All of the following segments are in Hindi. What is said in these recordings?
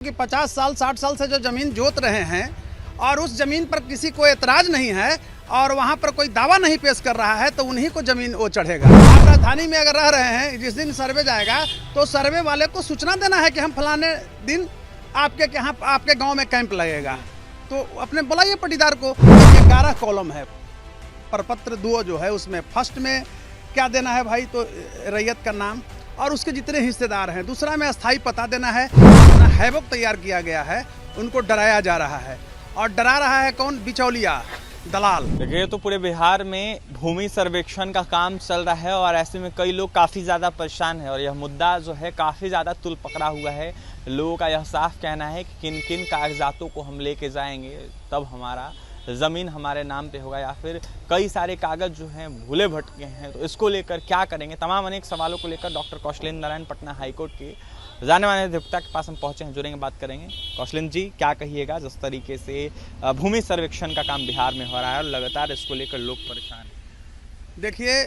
कि 50 साल 60 साल से जो ज़मीन जोत रहे हैं और उस ज़मीन पर किसी को एतराज़ नहीं है और वहाँ पर कोई दावा नहीं पेश कर रहा है तो उन्हीं को ज़मीन वो चढ़ेगा। आप राजधानी में अगर रह रहे हैं, जिस दिन सर्वे जाएगा तो सर्वे वाले को सूचना देना है कि हम फलाने दिन आपके यहाँ आपके गाँव में कैंप लगेगा, तो अपने बुलाइए पटीदार को। 11 कॉलम है प्रपत्र 2 जो है, उसमें फर्स्ट में क्या देना है भाई, तो रैयत का नाम और उसके जितने हिस्सेदार हैं। दूसरा में अस्थाई पता देना है। हैवक तैयार किया गया है, उनको डराया जा रहा है और डरा रहा है कौन, बिचौलिया दलाल। देखिए तो पूरे बिहार में भूमि सर्वेक्षण का काम चल रहा है और ऐसे में कई लोग काफ़ी ज़्यादा परेशान हैं और यह मुद्दा जो है काफ़ी ज़्यादा तुल पकड़ा हुआ है। लोगों का यह साफ कहना है कि किन किन कागजातों को हम लेके जाएंगे तब हमारा ज़मीन हमारे नाम पे होगा, या फिर कई सारे कागज़ जो हैं भूले भटके हैं, तो इसको लेकर क्या करेंगे। तमाम अनेक सवालों को लेकर डॉक्टर कौशलेंद्र नारायण पटना हाईकोर्ट के जाने माने अधिवक्ता के पास हम पहुंचे हैं, जुड़ेंगे, बात करेंगे। कौशलेंद्र जी, क्या कहिएगा जिस तरीके से भूमि सर्वेक्षण का काम बिहार में हो रहा है और लगातार इसको लेकर लोग परेशान हैं। देखिए,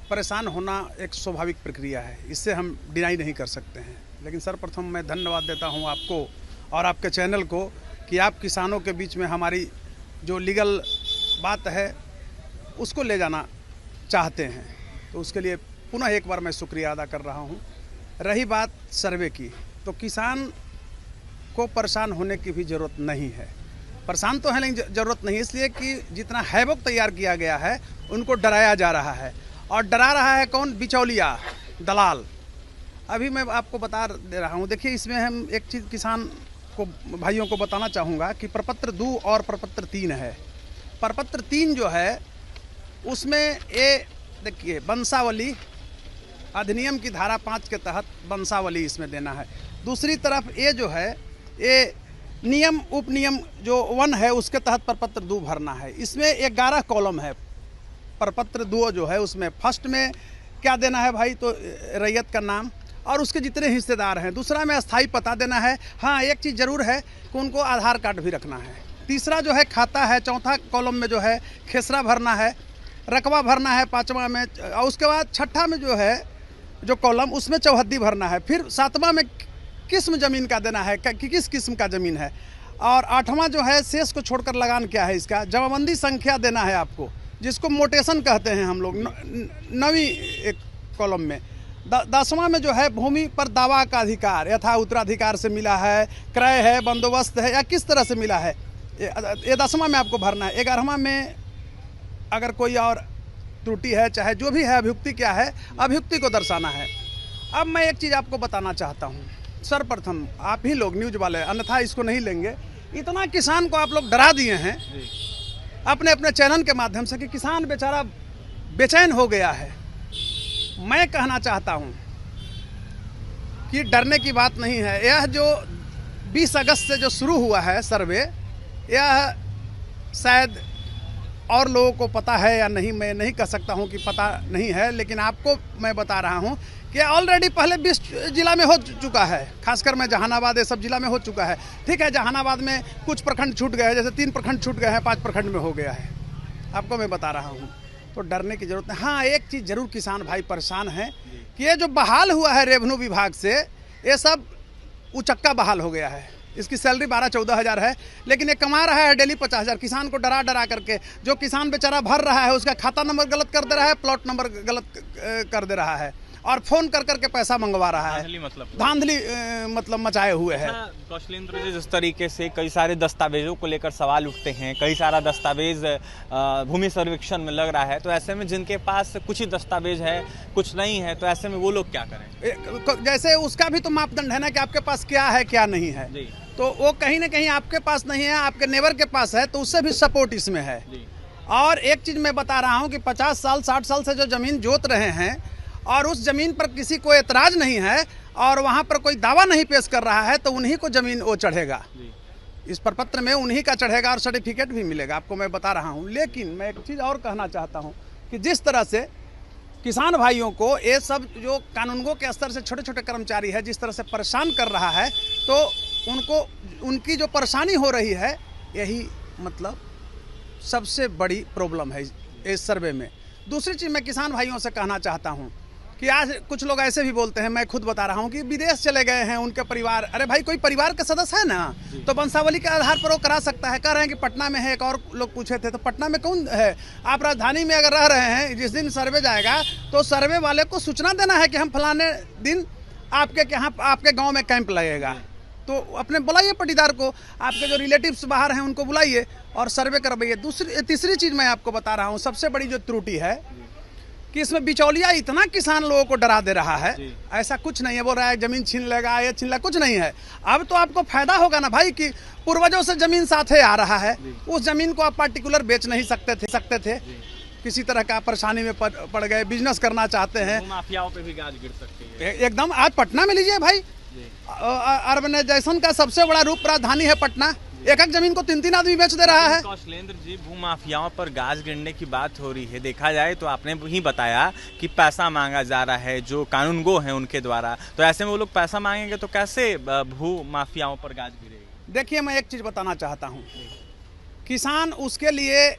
परेशान होना एक स्वाभाविक प्रक्रिया है, इससे हम डिनाई नहीं कर सकते हैं। लेकिन सर्वप्रथम मैं धन्यवाद देता हूं आपको और आपके चैनल को कि आप किसानों के बीच में हमारी जो लीगल बात है उसको ले जाना चाहते हैं, तो उसके लिए पुनः एक बार मैं शुक्रिया अदा कर रहा हूं। रही बात सर्वे की, तो किसान को परेशान होने की भी ज़रूरत नहीं है। परेशान तो है लेकिन ज़रूरत नहीं, इसलिए कि जितना हैवक तैयार किया गया है उनको डराया जा रहा है और डरा रहा है कौन, बिचौलिया दलाल। अभी मैं आपको बता दे रहा हूँ। देखिए, इसमें हम एक चीज़ किसान को भाइयों को बताना चाहूँगा कि प्रपत्र 2 और प्रपत्र 3 है। प्रपत्र 3 जो है उसमें ये देखिए, वंशावली अधिनियम की धारा 5 के तहत वंशावली इसमें देना है। दूसरी तरफ ये जो है, ये नियम उपनियम जो 1 है उसके तहत प्रपत्र 2 भरना है। इसमें 11 कॉलम है। प्रपत्र 2 जो है उसमें फर्स्ट में क्या देना है भाई, तो रैयत का नाम और उसके जितने हिस्सेदार हैं। दूसरा में अस्थाई पता देना है। हाँ, एक चीज़ ज़रूर है कि उनको आधार कार्ड भी रखना है। तीसरा जो है खाता है। चौथा कॉलम में जो है खेसरा भरना है, रकबा भरना है 5वां में, और उसके बाद 6ठा में जो है जो कॉलम उसमें चौहद्दी भरना है। फिर 7वां में किस्म ज़मीन का देना है कि किस किस्म का ज़मीन है, और 8वां जो है शेष को छोड़कर लगान क्या है इसका, जमाबंदी संख्या देना है आपको, जिसको मोटेशन कहते हैं हम लोग 9वीं एक कॉलम में। 10वां में जो है भूमि पर दावा का अधिकार यथा उत्तराधिकार से मिला है, क्रय है, बंदोबस्त है या किस तरह से मिला है, ये 10वां में आपको भरना है। 11वां में अगर कोई और त्रुटि है, चाहे जो भी है, अभियुक्ति क्या है, अभियुक्ति को दर्शाना है। अब मैं एक चीज़ आपको बताना चाहता हूँ। सर्वप्रथम आप ही लोग न्यूज़ वाले, अन्यथा इसको नहीं लेंगे। इतना किसान को आप लोग डरा दिए हैं अपने अपने चैनल के माध्यम से कि किसान बेचारा बेचैन हो गया है। मैं कहना चाहता हूं कि डरने की बात नहीं है। यह जो 20 अगस्त से जो शुरू हुआ है सर्वे, यह शायद और लोगों को पता है या नहीं, मैं नहीं कह सकता हूं कि पता नहीं है, लेकिन आपको मैं बता रहा हूं कि ऑलरेडी पहले 20 जिला में हो चुका है। खासकर मैं जहानाबाद ये सब जिला में हो चुका है। ठीक है, जहानाबाद में कुछ प्रखंड छूट गए हैं, जैसे 3 प्रखंड छूट गए हैं, 5 प्रखंड में हो गया है। आपको मैं बता रहा हूँ, तो डरने की जरूरत नहीं। हाँ, एक चीज़ जरूर किसान भाई परेशान हैं कि ये जो बहाल हुआ है रेवेन्यू विभाग से, ये सब उचक्का बहाल हो गया है। इसकी सैलरी 12-14 हज़ार है, लेकिन ये कमा रहा है डेली 50 हज़ार। किसान को डरा डरा करके, जो किसान बेचारा भर रहा है उसका खाता नंबर गलत कर दे रहा है, प्लॉट नंबर गलत कर दे रहा है और फोन कर करके पैसा मंगवा रहा है। धांधली मतलब मचाए हुए है। कौशलेंद्र जी, जिस तरीके से कई सारे दस्तावेजों को लेकर सवाल उठते हैं, कई सारा दस्तावेज भूमि सर्वेक्षण में लग रहा है, तो ऐसे में जिनके पास कुछ ही दस्तावेज है, कुछ नहीं है, तो ऐसे में वो लोग क्या करें। जैसे उसका भी तो मापदंड है ना कि आपके पास क्या है क्या नहीं है, तो वो कहीं ना कहीं आपके पास नहीं है, आपके नेबर के पास है, तो उससे भी सपोर्ट इसमें है। और एक चीज़ मैं बता रहा हूँ कि 50 साल 60 साल से जो ज़मीन जोत रहे हैं और उस ज़मीन पर किसी को एतराज़ नहीं है और वहाँ पर कोई दावा नहीं पेश कर रहा है, तो उन्हीं को ज़मीन वो चढ़ेगा। इस प्रपत्र में उन्हीं का चढ़ेगा और सर्टिफिकेट भी मिलेगा, आपको मैं बता रहा हूँ। लेकिन मैं एक चीज़ और कहना चाहता हूँ कि जिस तरह से किसान भाइयों को ये सब जो कानूनगो के स्तर से छोटे छोटे कर्मचारी है जिस तरह से परेशान कर रहा है, तो उनको उनकी जो परेशानी हो रही है, यही मतलब सबसे बड़ी प्रॉब्लम है इस सर्वे में। दूसरी चीज़ मैं किसान भाइयों से कहना चाहता हूँ कि आज कुछ लोग ऐसे भी बोलते हैं, मैं खुद बता रहा हूँ कि विदेश चले गए हैं उनके परिवार। अरे भाई, कोई परिवार का सदस्य है ना तो वंशावली के आधार पर वो करा सकता है। कह रहे हैं कि पटना में है, एक और लोग पूछे थे, तो पटना में कौन है? आप राजधानी में अगर रह रहे हैं, जिस दिन सर्वे जाएगा तो सर्वे वाले को सूचना देना है कि हम फलाने दिन आपके यहाँ आपके गाँव में कैंप लगेगा, तो अपने बुलाइए पटीदार को, आपके जो रिलेटिव्स बाहर हैं उनको बुलाइए और सर्वे करवाइए। तीसरी चीज़ मैं आपको बता रहा हूँ, सबसे बड़ी जो त्रुटि है कि इसमें बिचौलिया इतना किसान लोगों को डरा दे रहा है। ऐसा कुछ नहीं है, बोल रहा है जमीन छीन लेगा, ये छीन लेगा, कुछ नहीं है। अब तो आपको फायदा होगा ना भाई कि पूर्वजों से जमीन साथे आ रहा है, उस जमीन को आप पार्टिकुलर बेच नहीं सकते थे। किसी तरह का परेशानी में पड़ गए, बिजनेस करना चाहते हैं, माफियाओं पे भी गाज गिर सकती है एकदम। आज पटना में लीजिए भाई, अर्बनाइजेशन का सबसे बड़ा रूप राजधानी है पटना, एक जमीन को 3-3 आदमी बेच दे रहा है। कौशलेंद्र जी, भूमाफियाओं पर गाज गिरने की बात हो रही है, देखा जाए तो आपने ही बताया कि पैसा मांगा जा रहा है जो कानूनगो हैं उनके द्वारा, तो ऐसे में वो लोग पैसा मांगेंगे तो कैसे भूमाफियाओं पर गाज गिरेगी? देखिए, मैं एक चीज़ बताना चाहता हूँ, किसान उसके लिए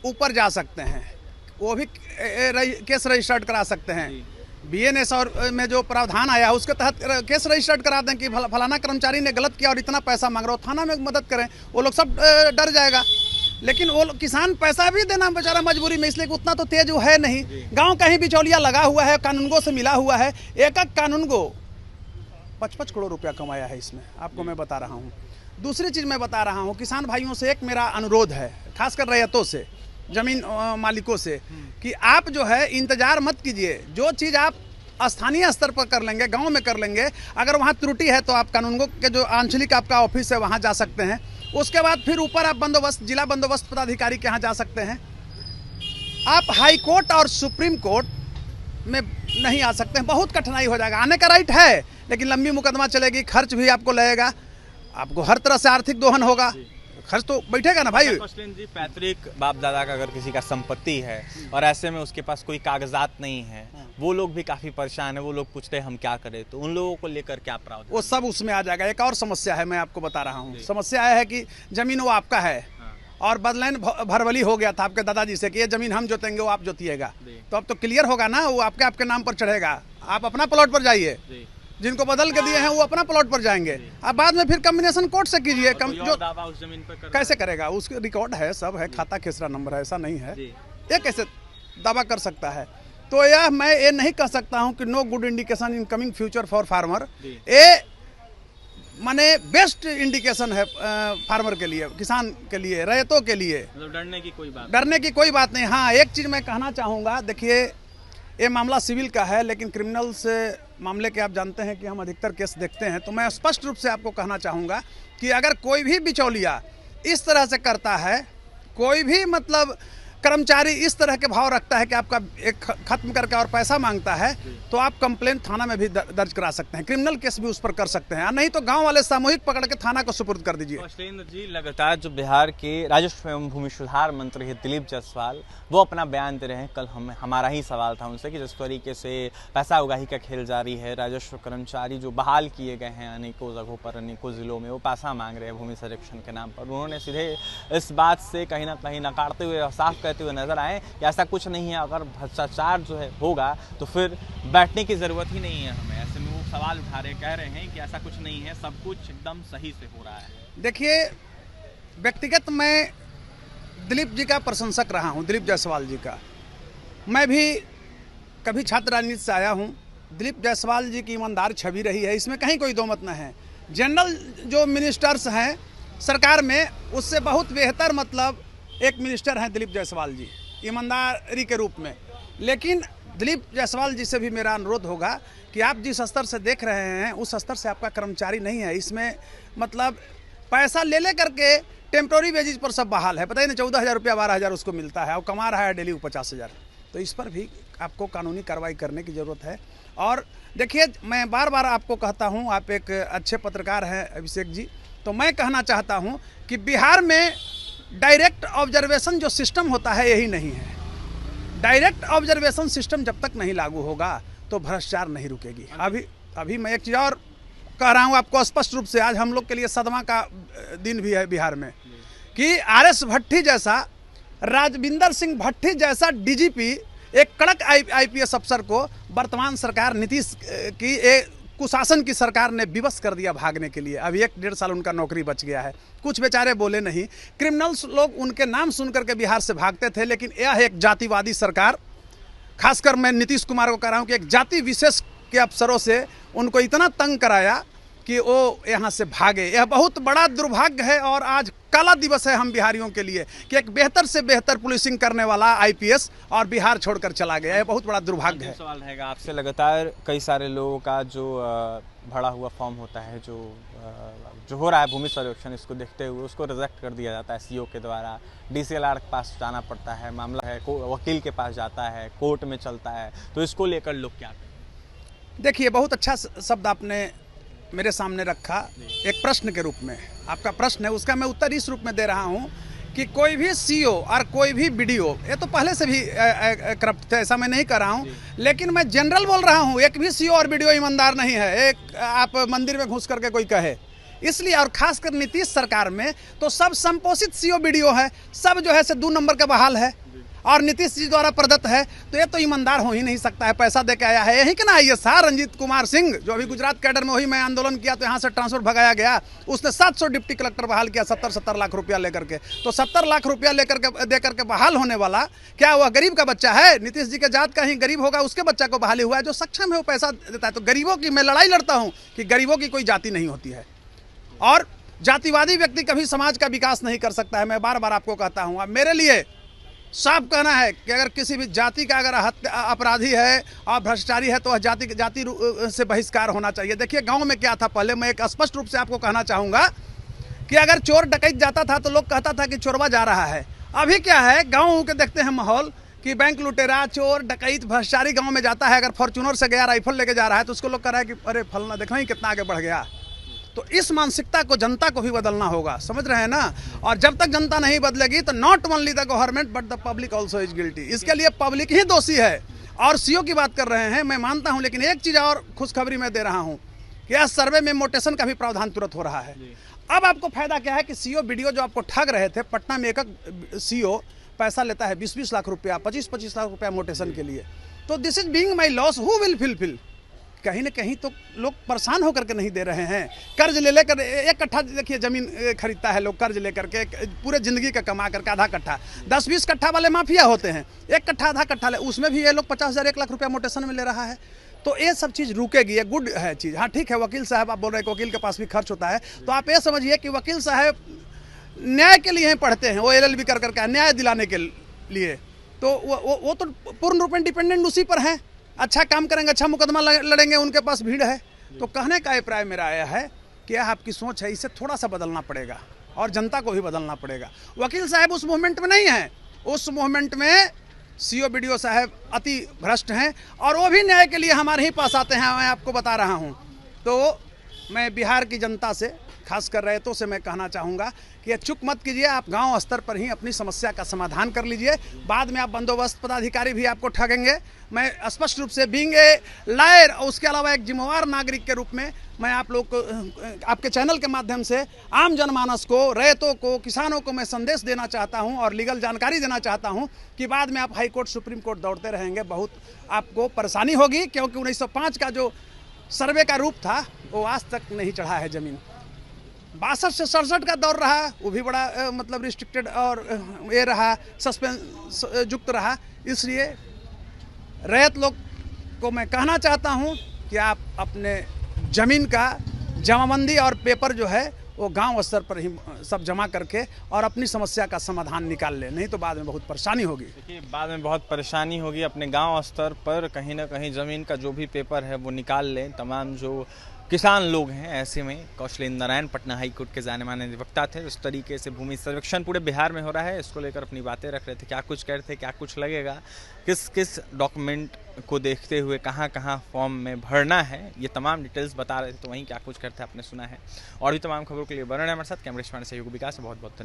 ऊपर जा सकते हैं, वो भी केस रजिस्टर्ड करा सकते हैं। BNS और में जो प्रावधान आया है उसके तहत केस रजिस्टर्ड करा दें कि फलाना कर्मचारी ने गलत किया और इतना पैसा मांग रहा हो, थाना में मदद करें, वो लोग सब डर जाएगा। लेकिन वो किसान पैसा भी देना बेचारा मजबूरी में, इसलिए उतना तो तेज वो है नहीं। गांव कहीं बिचौलिया लगा हुआ है, कानूनगो से मिला हुआ है, एक कानूनगो 55 करोड़ रुपया कमाया है इसमें, आपको मैं बता रहा हूँ। दूसरी चीज़ मैं बता रहा हूँ, किसान भाइयों से एक मेरा अनुरोध है, खासकर रैयतों से, जमीन मालिकों से, कि आप जो है इंतजार मत कीजिए। जो चीज़ आप स्थानीय स्तर पर कर लेंगे, गांव में कर लेंगे, अगर वहाँ त्रुटि है तो आप कानूनगो के जो आंचलिक आपका ऑफिस है वहाँ जा सकते हैं। उसके बाद फिर ऊपर आप बंदोबस्त, जिला बंदोबस्त पदाधिकारी के यहाँ जा सकते हैं। आप हाई कोर्ट और सुप्रीम कोर्ट में नहीं आ सकते हैं, बहुत कठिनाई हो जाएगा। आने का राइट है, लेकिन लंबी मुकदमा चलेगी, खर्च भी आपको लगेगा, आपको हर तरह से आर्थिक दोहन होगा, खर्च तो बैठेगा ना भाई। जी, पैतृक बाप दादा का अगर किसी का संपत्ति है और ऐसे में उसके पास कोई कागजात नहीं है, वो लोग भी काफी परेशान है, वो लोग पूछते हैं हम क्या करें, तो उन लोगों को लेकर क्या प्रावधान? वो सब उसमें आ जाएगा। एक और समस्या है, मैं आपको बता रहा हूँ। समस्या है कि जमीन वो आपका है और बदलैन भरवली हो गया था आपके दादाजी से कि ये जमीन हम जोतेंगे, वो आप जोतिएगा, तो अब तो क्लियर होगा ना, वो आपके नाम पर चढ़ेगा। आप अपना प्लॉट पर जाइए, जिनको बदल के दिए हैं वो अपना प्लॉट पर जाएंगे। अब बाद में फिर कम्बिनेशन कोर्ट से कीजिए, जो दावा उस जमीन पर कैसे करेगा? उसके रिकॉर्ड है, सब है, खाता खेसरा नंबर है, ऐसा नहीं है। ये कैसे दावा कर सकता है? तो यह मैं ये नहीं कह सकता हूँ कि no good indication in coming future for farmer. ये माने बेस्ट इंडिकेशन है फार्मर के लिए, किसान के लिए, रैयतों के लिए। मतलब डरने की कोई बात नहीं। हाँ, एक चीज़ मैं कहना चाहूँगा, देखिए ये मामला सिविल का है, लेकिन क्रिमिनल से मामले के आप जानते हैं कि हम अधिकतर केस देखते हैं। तो मैं स्पष्ट रूप से आपको कहना चाहूँगा कि अगर कोई भी बिचौलिया इस तरह से करता है, कोई भी मतलब कर्मचारी इस तरह के भाव रखता है कि आपका एक खत्म करके और पैसा मांगता है, तो आप कंप्लेंट थाना में भी दर्ज करा सकते हैं, क्रिमिनल केस भी उस पर कर सकते हैं, नहीं तो गांव वाले सामूहिक पकड़ के थाना को सुपुर्द कर दीजिए। कौशलेंद्र जी, लगातार जो बिहार के राजस्व एवं भूमि सुधार मंत्री है दिलीप जायसवाल, वो अपना बयान दे रहे हैं। कल हमारा ही सवाल था उनसे कि जिस तरीके से पैसा उगाही का खेल जारी है, राजस्व कर्मचारी जो बहाल किए गए हैं अनेकों जगहों पर, अनेकों जिलों में, वो पैसा मांग रहे हैं भूमि संरक्षण के नाम पर, उन्होंने सीधे इस बात से कहीं ना कहीं नकारते हुए, साफ कहते हुए नजर आए कि ऐसा कुछ नहीं है, अगर भ्रष्टाचार जो है होगा तो फिर बैठने की जरूरत ही नहीं है हमें। ऐसे में वो सवाल उठा रहे, कह रहे हैं कि ऐसा कुछ नहीं है, सब कुछ एकदम सही से हो रहा है। देखिए, व्यक्तिगत मैं दिलीप जी का प्रशंसक रहा हूं, दिलीप जायसवाल जी का। मैं भी कभी छात्र राजनीति से आया हूं। दिलीप जायसवाल जी की ईमानदार छवि रही है, इसमें कहीं कोई दो मत न है। जनरल जो मिनिस्टर्स हैं सरकार में, उससे बहुत बेहतर मतलब एक मिनिस्टर हैं दिलीप जायसवाल जी, ईमानदारी के रूप में। लेकिन दिलीप जायसवाल जी से भी मेरा अनुरोध होगा कि आप जिस स्तर से देख रहे हैं उस स्तर से आपका कर्मचारी नहीं है। इसमें मतलब पैसा ले करके टेम्प्रोरी बेसिस पर सब बहाल है, पता ही नहीं, 14,000 रुपया 12,000 उसको मिलता है और कमा रहा है डेली 50,000। तो इस पर भी आपको कानूनी कार्रवाई करने की ज़रूरत है। और देखिए, मैं बार बार आपको कहता हूँ, आप एक अच्छे पत्रकार हैं अभिषेक जी, तो मैं कहना चाहता हूँ कि बिहार में डायरेक्ट ऑब्जर्वेशन जो सिस्टम होता है यही नहीं है। डायरेक्ट ऑब्जर्वेशन सिस्टम जब तक नहीं लागू होगा तो भ्रष्टाचार नहीं रुकेगी। अभी मैं एक चीज़ और कह रहा हूँ आपको स्पष्ट रूप से, आज हम लोग के लिए सदमा का दिन भी है बिहार में कि RS भट्टी जैसा, राजविंदर सिंह भट्टी जैसा DGP एक कड़क आईपीएस अफसर को वर्तमान सरकार नीतीश की कुशासन की सरकार ने विवश कर दिया भागने के लिए। अभी 1-1.5 साल उनका नौकरी बच गया है। कुछ बेचारे बोले नहीं, क्रिमिनल्स लोग उनके नाम सुनकर के बिहार से भागते थे, लेकिन यह एक जातिवादी सरकार, खासकर मैं नीतीश कुमार को कह रहा हूँ कि एक जाति विशेष के अफसरों से उनको इतना तंग कराया कि वो यहाँ से भागे। यह बहुत बड़ा दुर्भाग्य है और आज काला दिवस है हम बिहारियों के लिए कि एक बेहतर से बेहतर पुलिसिंग करने वाला आईपीएस और बिहार छोड़कर चला गया। यह बहुत बड़ा दुर्भाग्य है। सवाल रहेगा आपसे, लगातार कई सारे लोगों का जो भरा हुआ फॉर्म होता है, जो हो रहा है भूमि सर्वेक्षण, इसको देखते हुए उसको रिजेक्ट कर दिया जाता है सीओ के द्वारा। डीसीएलआर के पास जाना पड़ता है, मामला है वकील के पास जाता है, कोर्ट में चलता है, तो इसको लेकर लोग क्या करें? देखिए, बहुत अच्छा शब्द आपने मेरे सामने रखा एक प्रश्न के रूप में। आपका प्रश्न है, उसका मैं उत्तर इस रूप में दे रहा हूं कि कोई भी सीओ और कोई भी बीडीओ, ये तो पहले से भी करप्ट थे, ऐसा मैं नहीं कर रहा हूं, लेकिन मैं जनरल बोल रहा हूं। एक भी सीओ और बीडीओ ईमानदार नहीं है, एक आप मंदिर में घुस करके कोई कहे। इसलिए और खासकर नीतीश सरकार में तो सब संपोषित सीओ बीडीओ है, सब जो है से 2 नंबर का बहाल है और नीतीश जी द्वारा प्रदत्त है, तो ये तो ईमानदार हो ही नहीं सकता है। पैसा दे के आया है। यही कि ना आइए सार रंजीत कुमार सिंह, जो अभी गुजरात कैडर में, वही मैं आंदोलन किया तो यहाँ से ट्रांसफर भगाया गया, उसने 700 डिप्टी कलेक्टर बहाल किया 70-70 लाख रुपया लेकर के। तो 70 लाख रुपया लेकर के दे करके बहाल होने वाला क्या वह गरीब का बच्चा है? नीतीश जी के जात का ही गरीब होगा, उसके बच्चा को बहाली हुआ है। जो सक्षम है वो पैसा देता है। तो गरीबों की मैं लड़ाई लड़ता हूँ कि गरीबों की कोई जाति नहीं होती है और जातिवादी व्यक्ति कभी समाज का विकास नहीं कर सकता है। मैं बार बार आपको कहता हूँ। अब मेरे लिए साफ कहना है कि अगर किसी भी जाति का अगर अपराधी है और भ्रष्टाचारी है तो वह जाति से बहिष्कार होना चाहिए। देखिए, गांव में क्या था पहले, मैं एक स्पष्ट रूप से आपको कहना चाहूँगा कि अगर चोर डकैत जाता था तो लोग कहता था कि चोरवा जा रहा है। अभी क्या है, गाँव के देखते हैं माहौल कि बैंक लुटेरा, चोर, डकैत, भ्रष्टाचारी गाँव में जाता है। अगर फॉर्च्यूनर से गया राइफल लेके जा रहा है तो उसको लोग कह रहा है कि अरे फलना देखना ही कितना आगे बढ़ गया। तो इस मानसिकता को जनता को भी बदलना होगा, समझ रहे हैं ना। और जब तक जनता नहीं बदलेगी तो not only the government but the public also is guilty. इसके लिए पब्लिक ही दोषी है। और सीओ की बात कर रहे हैं, मैं मानता हूं, लेकिन एक चीज़ और खुशखबरी मैं दे रहा हूं कि यह सर्वे में मोटेशन का भी प्रावधान तुरंत हो रहा है। अब आपको फायदा क्या है कि सीओ बीडीओ जो आपको ठग रहे थे, पटना में एक सीओ पैसा लेता है 20-20 लाख रुपया, 25-25 लाख रुपया मोटेशन के लिए। तो this is being my loss, who will fulfil? कहीं ना कहीं तो लोग परेशान होकर के नहीं दे रहे हैं। कर्ज ले लेकर 1 कट्ठा, देखिए जमीन खरीदता है लोग कर्ज लेकर के, पूरे जिंदगी का कमा करके आधा कट्ठा, 10-20 कट्ठा वाले माफिया होते हैं। 1 कट्ठा आधा कट्ठा ले, उसमें भी ये लोग 50,000 1 लाख रुपया मोटेशन में ले रहा है। तो ये सब चीज़ रुकेगी, ये गुड है चीज़। हाँ ठीक है, वकील साहब आप बोल रहे हैं कि वकील के पास भी खर्च होता है, तो आप ये समझिए कि वकील साहब न्याय के लिए पढ़ते हैं, वो LLB कर करके न्याय दिलाने के लिए। तो वो तो पूर्ण रूप में डिपेंडेंट उसी पर हैं। अच्छा काम करेंगे, अच्छा मुकदमा लड़ेंगे, उनके पास भीड़ है। तो कहने का अभिप्राय मेरा आया है कि यह आपकी सोच है, इसे थोड़ा सा बदलना पड़ेगा और जनता को भी बदलना पड़ेगा। वकील साहब उस मूवमेंट में नहीं है, उस मूवमेंट में सीओ बीडीओ साहब अति भ्रष्ट हैं और वो भी न्याय के लिए हमारे ही पास आते हैं। मैं आपको बता रहा हूँ। तो मैं बिहार की जनता से, खासकर रैयतों से मैं कहना चाहूँगा कि चुप मत कीजिए, आप गांव स्तर पर ही अपनी समस्या का समाधान कर लीजिए। बाद में आप बंदोबस्त पदाधिकारी भी आपको ठगेंगे। मैं स्पष्ट रूप से बीइंग ए लायर और उसके अलावा एक जिम्मेवार नागरिक के रूप में मैं आप लोग को, आपके चैनल के माध्यम से आम जनमानस को, रैयतों को, किसानों को मैं संदेश देना चाहता हूं और लीगल जानकारी देना चाहता हूं कि बाद में आप हाई कोर्ट, सुप्रीम कोर्ट दौड़ते रहेंगे, बहुत आपको परेशानी होगी। क्योंकि 1905 का जो सर्वे का रूप था वो आज तक नहीं चढ़ा है ज़मीन। 62 से 67 का दौर रहा, वो भी बड़ा मतलब रिस्ट्रिक्टेड और ये रहा, सस्पेंस युक्त रहा। इसलिए रैयत लोग को मैं कहना चाहता हूं कि आप अपने ज़मीन का जमाबंदी और पेपर जो है वो गांव स्तर पर ही सब जमा करके और अपनी समस्या का समाधान निकाल ले, नहीं तो बाद में बहुत परेशानी होगी। देखिए, बाद में बहुत परेशानी होगी। अपने गांव स्तर पर कहीं ना कहीं ज़मीन का जो भी पेपर है वो निकाल लें। तमाम जो किसान लोग हैं, ऐसे में कौशलेंद्र नारायण पटना हाई कोर्ट के जाने माने अधिवक्ता थे। इस तरीके से भूमि सर्वेक्षण पूरे बिहार में हो रहा है, इसको लेकर अपनी बातें रख रहे थे। क्या कुछ कह रहे थे, क्या कुछ लगेगा, किस किस डॉक्यूमेंट को देखते हुए कहाँ कहाँ फॉर्म में भरना है, ये तमाम डिटेल्स बता रहे थे। तो वहीं क्या कुछ करते हैं आपने सुना है। और भी तमाम खबरों के लिए बने रहें हमारे साथ। कैमरे से सहयोग विकास, बहुत बहुत धन्यवाद।